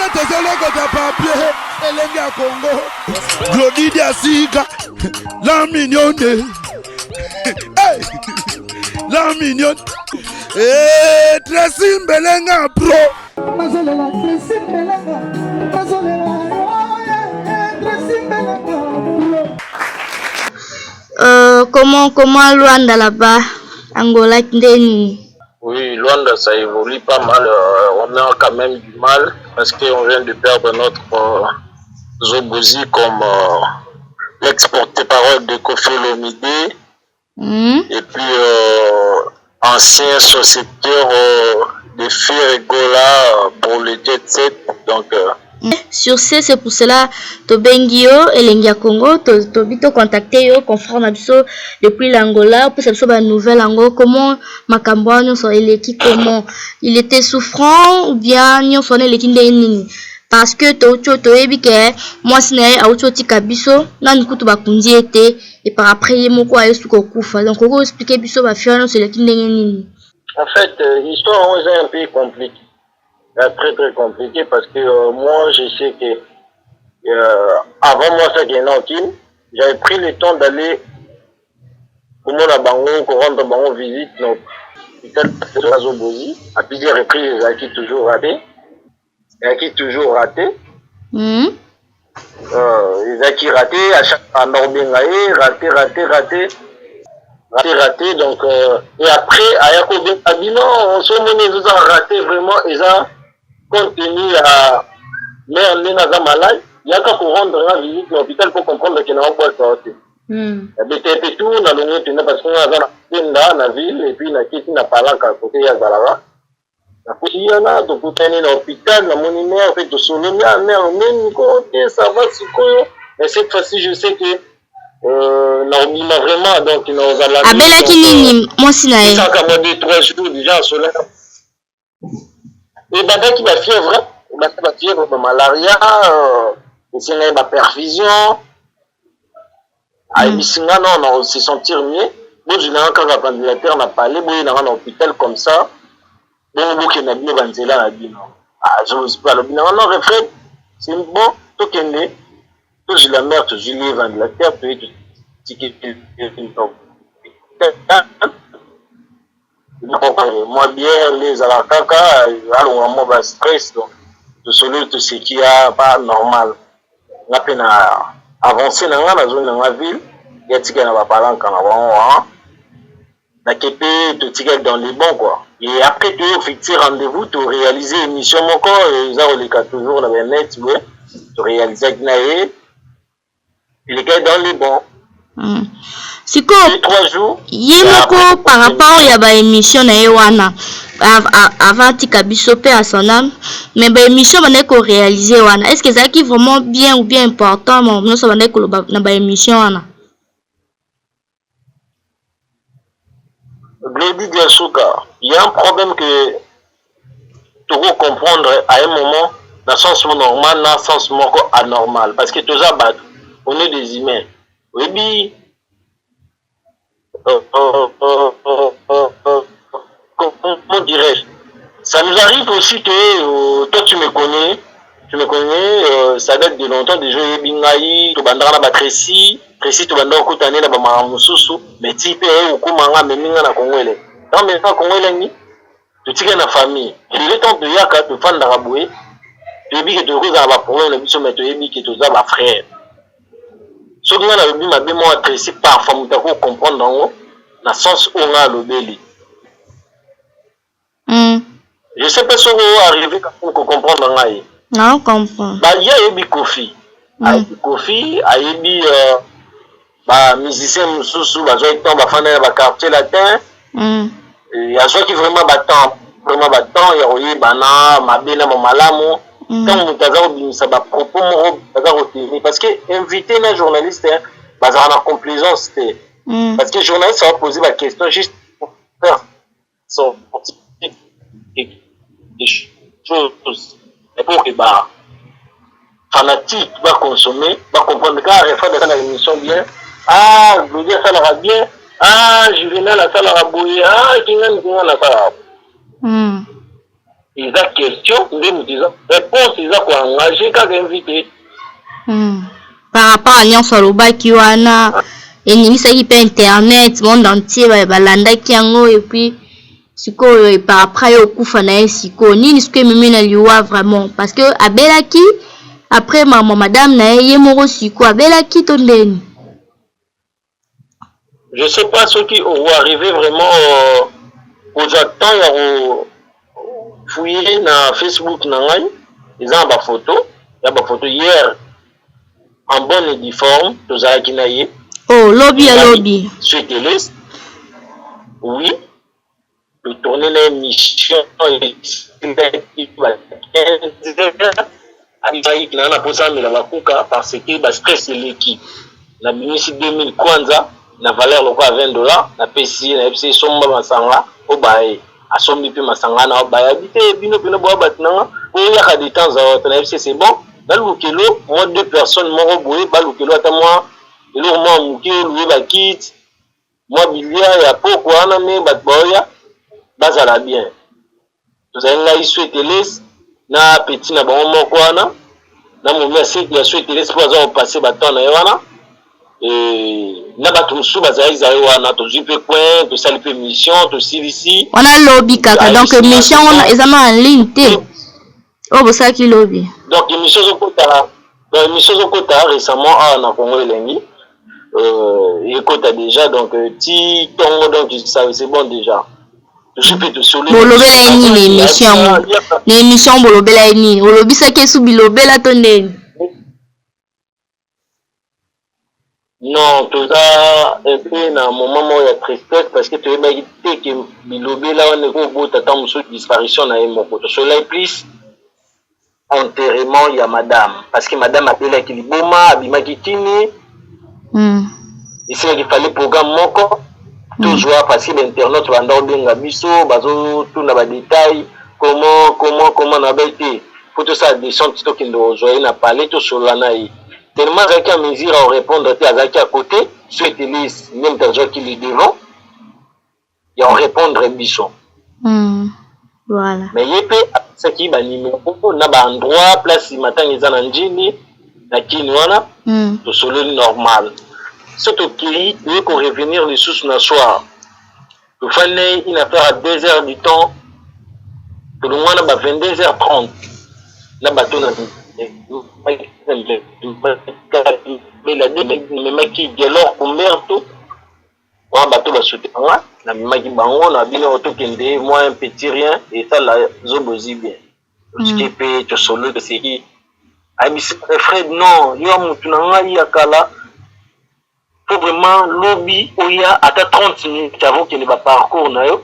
de papier, Elengi à Congo, Glody Asika, la mignonne, la mignonne, Tracy Mbelenga Pro. Comment Luanda là-bas, Angola, Ndeni? Oui, Luanda, ça évolue pas mal. On a quand même du mal parce qu'on vient de perdre notre Zobozi comme l'ex-porte-parole de Kofi Olomide et puis ancien sociétaire de Firigola pour le jet set. Donc, sur ce, c'est pour cela que Bengio et Lengia Congo, to contacté yo, confrère Nabiso depuis l'Angola, pour cette chose nouvelle Angola, comment Makamboa sont électés, comment il était souffrant ou bien nous sont électés nini. Parce que to ebi ke moi sinaye auto tika biso na nikutu bakundi ete et par après yemoko ayesu ko kufa. Donc on expliquer biso ba fiana c'est électés nini. En fait, l'histoire est un peu compliquée. Très très compliqué parce que moi je sais que avant moi ça qui est Nankin, j'avais pris le temps d'aller pour mon abango, pour rendre bango visite donc peut-être la Zobozi à plusieurs reprises les acquis toujours raté. Les acquis ratés à chaque fois Norbengaé, raté donc et après à Yakob Abino on se mené nous a raté vraiment et ça compte tenu à mère Nena malade, il y a qu'à rendre la visite à l'hôpital pour comprendre qu'il n'a pas de santé. BTP tout, on a donné parce qu'on a dans la ville et puis on a quitté la palanque à côté de Zalawa. La police y en a, donc on est dans l'hôpital, la monimère, fait tout son nom, même côté, ça va, c'est quoi. Mais cette fois-ci, je sais que on a vraiment, donc il nous a la Abela Kinini, moi sinaye. Ça a commandé 3 jours déjà en solaire. Et ben, qui va fièvre, la fièvre de malaria, c'est une perfusion. À Ibisinga, non, on se sentir mieux. Bon, je n'ai encore un ventilateur, on a parlé, bon, il y a un hôpital comme ça. Bon, il y a un ventilateur, on a dit non. Ah, je ne sais pas, non, refrain, c'est bon, tout est né. Tout j'ai la mère, tout j'ai le ventilateur, tout est moi bien les alakaka alors moi ba stress donc de solo tout ce qui a pas normal na pena avancer dans la zone dans la ville il y a tika na ba parlant quand on na kepe tout tika dans les bons quoi et après tu fixer rendez-vous tu réaliser émission moko et ça on les toujours la net tu réaliser gnaé les gars dans les bons. Siko 3 jours yemoko par rapport ya ba émission na yewana avant tika biso pe à son âme mais ba émission bana ko réaliser wana est-ce que ça qui vraiment bien ou bien important non ça bana ko na ba émission wana Glody Diasuka, il y a un problème que tu dois comprendre à un moment dans le sens normal, dans le sens anormal parce que tout ça on est des humains. Oui, comment dirais-je, ça nous arrive aussi que toi tu me connais, ça date de longtemps déjà, Bingaï, tu bandara na Tracy, tu bandara kutane na Bamamususu, mais tu peux okumanga meminga na Kongwele. Non mais na Kongwele ni, tu tires na famille. Il est temps de yaka tu fan d'araboué, tu dis que tu causes à ba problème na biso mais tu dis que tu as ba frère. Ce que na lobi mabe moi Tracy parfois mutako comprendre dans na sens où on a lobeli. Je sais pas si on va arriver pour comprendre ngai. Non, comprends. Bah il y a Ebi Kofi. Kofi a Ebi bah musicien mususu ba joie temps ba fana ba quartier latin. Il y a ceux qui vraiment battant il y a oyi bana mabena mamalamu. Quand on t'a dit ça va propos parce que inviter un journaliste bah ça a complaisance parce que le journaliste va poser la question juste pour faire son des choses et pour que bah fanatique va consommer va comprendre car il faut de la émission bien Glody ça l'aura bien Juvenal ça l'aura bouillé Kingan la ça ils ont question, réponse, ils ont engagé quand invité. Par rapport à Nyan Soloba qui wana et ça qui peut internet monde entier balanda kiango et puis siko et par après au kufana siko ni ce que mimi na liwa vraiment parce que abelaki après maman madame na ye moro siko abelaki tondeni. Je sais pas ceux qui vont arriver vraiment aux attentes fouiller na Facebook na ngai ils ont ba photo ya ba photo hier en bonne et due forme tozalaki na ye. Oh lobby à lobby sur télé oui de tourner l'émission na posa mela bakuka parce que ba stress l'équipe na binisi 2000 kwanza na valeur loko à $20 na pesi na FC somba masanga o bae asombi pe masanga na o bae habité bino bino boa batina o ya ka de temps à autre na FC c'est bon dans le kilo moi 2 personnes moko boye ba le kilo ata moi le moi muki loué ba kit moi bilia ya poko ana me ba boya bazala bien tozanga iso teles na petit na bango moko wana na mo merci ya so teles pour ça passer ba temps na wana na bato mosusu bazali wana tozwi mpe coin tosali mpe mission tosilisi wana lobby kaka donc mission wana ezana en ligne te oyo bosalaki lobby donc émission ezokota récemment awa na Congo elengi ekota déjà donc ti tongo donc c'est bon déjà tozwi mpe bolobela ye nini na émission bolobela ye nini olobisaki esu bilobela to ndeni. Non, tout ça un peu dans un moment de tristesse parce que tu es bien que Bilobé là on est au bout d'attendre une disparition dans mon côté. Cela est plus enterrement il y a madame parce que madame a appelé qui boma abima kitini. Et c'est qu'il fallait programme moko toujours parce que l'internet va dans benga biso bazo tout na ba détail comment na ba été faut tout ça descendre tout qui nous joyer na parler tout sur la naï. Tellement Zaki a mesure à répondre à Zaki à côté, sur les même personne qui est devant, et en répondre bichon. Voilà. Mais il peut, ce qui est numéro, n'a pas endroit, place, il matin, ils en ont dit, la quinoa, tout solo normal. Surtout qu'il veut qu'on revenir les sous le soir. Le fallait une affaire à 2 heures du temps, tout le monde a 22h30. La bateau n'a mais la maki gelor kumberto wa bato ba soutenir na maki bango na bino to kende moi un petit rien et ça la zobozi bien ce qui peut te solo de série abisi Fred non yo mutu na ngai yakala faut vraiment lobby oya ata 30 minutes avant que ne va parcours na yo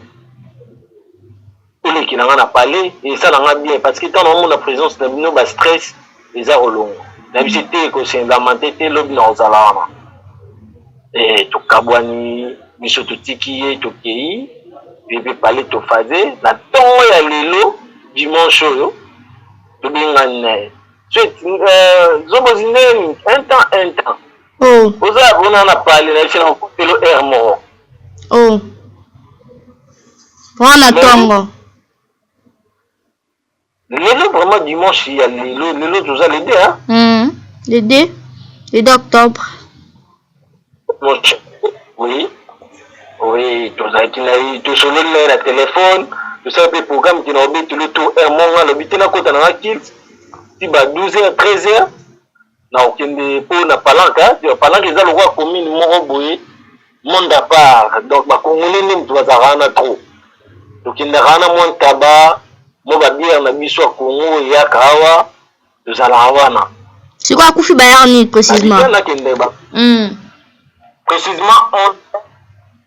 qui n'a parlé et ça n'a bien parce que tant on a la présence de bino ba stress les a relong la visite ko c'est lamenté lobby na ozala et to kabwani biso to tiki to kei et puis parler to fazer na temps ya lelo dimanche yo to bingane c'est zobozine un temps oh oza on a parlé na c'est en pelo hermo oh wana tongo lelo vraiment dimanche il y a lelo tout ça les deux hein le 2 octobre oui tout ça qui n'a tout sur le téléphone tout ça des programmes qui n'ont pas tout le tout un moment le but na kota na kill si ba 12h 13h na okende po na palanka tu palanka za le roi commune moko boye monde à part donc ba congolais même tu vas rana trop donc il n'a rana moins tabac mo ba bière na biso Congo ya kawa tu za la wana c'est quoi kufi ba yarni précisément précisément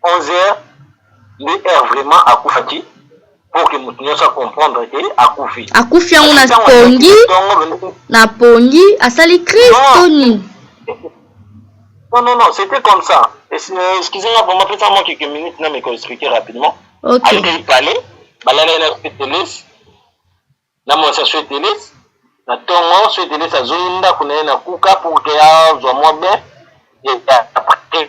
11h l'heure vraiment à Koufati pour que nous puissions comprendre que à Koufi on a na pongi à sali Christoni non c'était comme ça excusez-moi pour m'appeler ça moi quelques minutes là mais qu'on expliquer rapidement OK il parlait balala na télé na moi ça sur télé na tongo sur télé ça zonda kuna na kuka pour que ya zo moi bien et après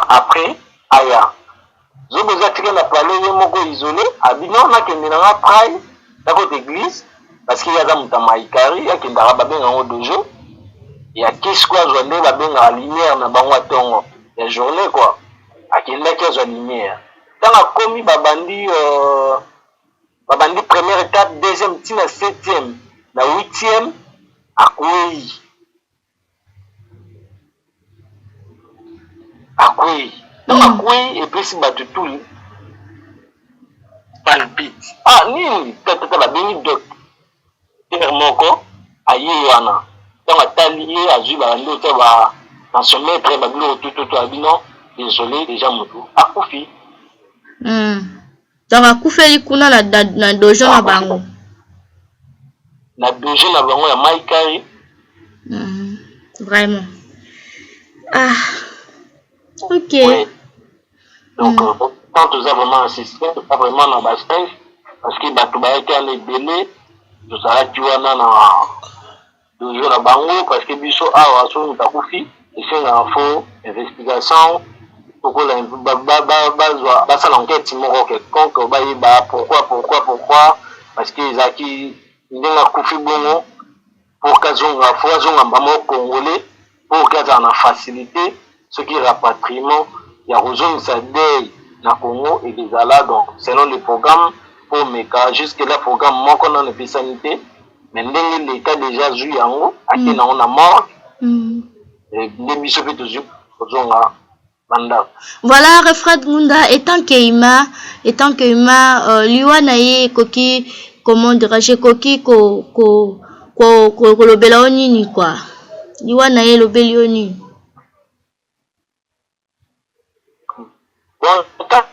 après aya Zoboza tika na palais ye moko isolé abino na kende na praille na côté église parce qu'il y a za mutama ikari ya kende ba benga ngo dojo ya kish quoi journée ba benga lumière na bango tongo ya journée quoi akenda ki zo lumière dans komi babandi première étape deuxième tina septième na huitième akwei donc akwei et puis si batu tout palpite nini tata la beni docteur moko aye wana donc atali azui bando te ba dans son maître babilo tout abino désolé déjà moto akufi donc akufeli kuna na dojo na bango ya Maikari vraiment ok ouais. Donc quand tu as vraiment insisté pas vraiment dans la stage parce que batu ba été en ebele tout ça tu wana na dojo na bango parce que biso awa so mutakufi et c'est une info investigation pourquoi basa l'enquête moko quelconque ba pourquoi parce que ezaki ndenga kufi bongo pour kazonga foazonga mbamo congolais pour kaza na facilité ce qui rapatriement ya rozongisa dei na Congo et des ala donc selon le programme pour meka jusque là programme moko na sanité mais ndenge l'état déjà zu yango akena on a mort et biso pe toujours kozonga banda. Voilà Refred Ngunda étant que ima liwa na ye koki comment dirais-je koki ko lobela onini quoi liwa na ye lobeli oni bon tant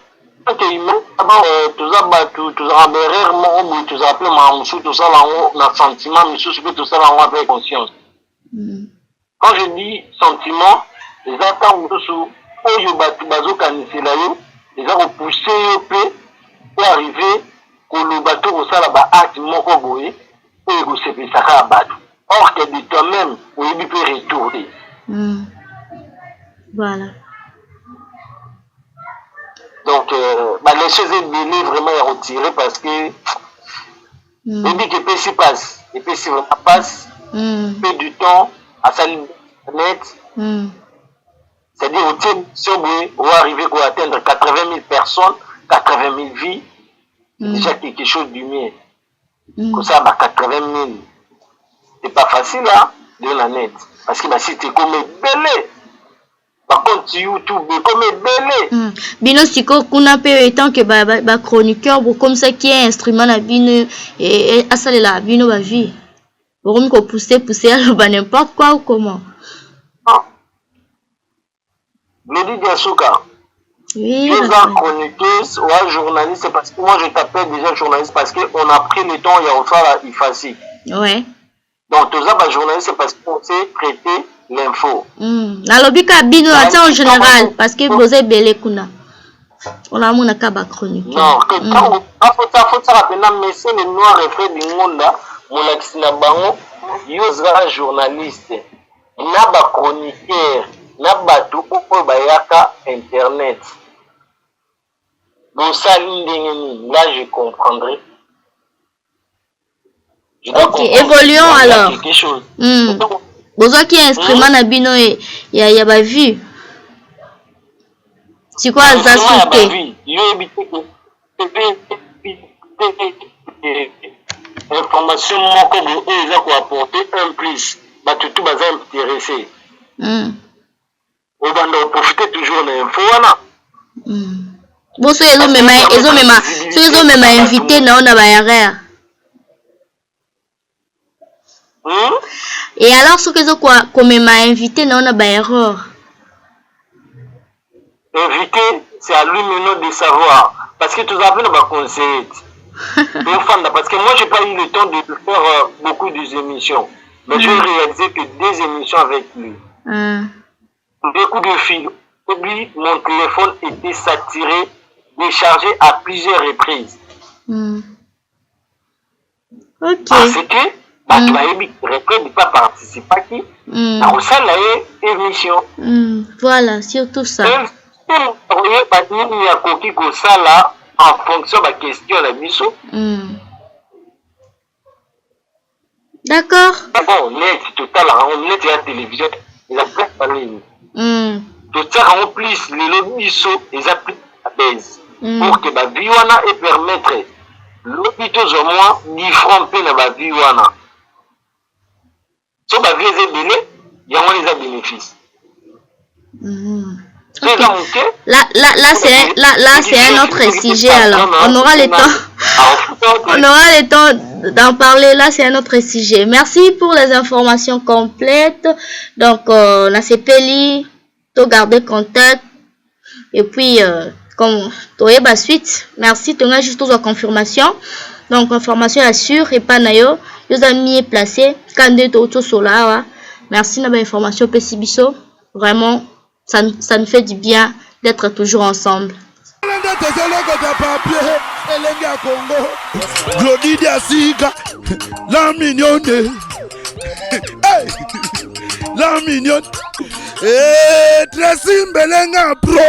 que ima tout ça rarement tout ça appelé mamusu tout ça là na sentiment musu tout ça là avec conscience. Quand je dis sentiment les attentes musu oyo batu bazokanisela yo eza kopousser yo pe pour arriver koloba to kosala ba acte moko boye oyo kosepesaka bato or que de toi-même oyebi pe retourner. Voilà donc les choses ebele vraiment ya retirer parce que oyebi que pesi passe et pesi vraiment passe peu du temps à sali net c'est-à-dire au arriver à atteindre 80 000 personnes, 80 000 vies, c'est déjà quelque chose du mieux. Comme ça, 80 000, c'est pas facile là, de la net. Parce que si tu es comme belé, par contre, sur YouTube, comme belé. Bino siko kuna pe étant que ba chroniqueur, comme ça qui est instrument la bino et à ça la bino ba vie. Pour qu'on pousser à n'importe quoi ou comment. Glody Diasuka, oui, deux ans chroniqueuse ou journaliste, parce que moi je t'appelle déjà journaliste parce qu'on a pris le temps, il y a aussi la IFACI. Ouais. Donc deux ans journaliste, c'est parce qu'on sait traiter l'info. La lobby kabino en général, parce que vous êtes belé kuna. On a mon akaba chronique. Non, que quand faut ça rappeler, mais c'est le noir reflet du monde là, mon accident bango, yozra journaliste, n'a pas chroniqueur. Na batu oyo bayaka internet bosali ndenge nini là je comprendrai. Ok, évoluons alors. Besoin qui instrument na bino ya ba vue. C'est quoi ça sauté? Information moko bo eza ko apporter un plus batu tout baza intéressé. On va profiter toujours de l'info. Bon, ceux ils ont même invité, non, on a barrière. Et alors, ceux qu'ils ont quoi, comme m'a invité, non, on a barrière. Invité, c'est à lui maintenant de savoir. Parce que tout à fait, on va conseiller. Parce que moi, j'ai pas eu le temps de faire beaucoup d'émissions. Mais j'ai réalisé que 2 émissions avec lui. Des coups de fil. Oublie, mon téléphone était saturé, déchargé à plusieurs reprises. Ok. Parce que, tu as pas participer à qui? À ça, émission. Voilà, surtout ça. oyeba nini akoki kosala en fonction ba question na biso. D'accord. Bon, net total on net ya télévision eza pas nini. Totiaka ngo plus lelo biso eza plus à base pour que ba vie wana et permettre lobi tozwa mwa différent mpe na ba vie wana. So ba vie eza ebele yango eza bénéfice. Okay. Là, c'est un autre sujet alors. On aura le temps. On aura le temps d'en parler. Là, c'est un autre sujet. Merci pour les informations complètes. Donc, on a CPLI, tu garder contact. Et puis, comme tu as la suite, merci. Tu as juste la confirmation. Donc, information assure et pas nayo. Nous amis placé. Quand tu es solar. Merci pour l'information PCBiso. Vraiment. Ça nous fait du bien d'être toujours ensemble. La mignonne. La mignonne. Tracy Mbelenga, bro.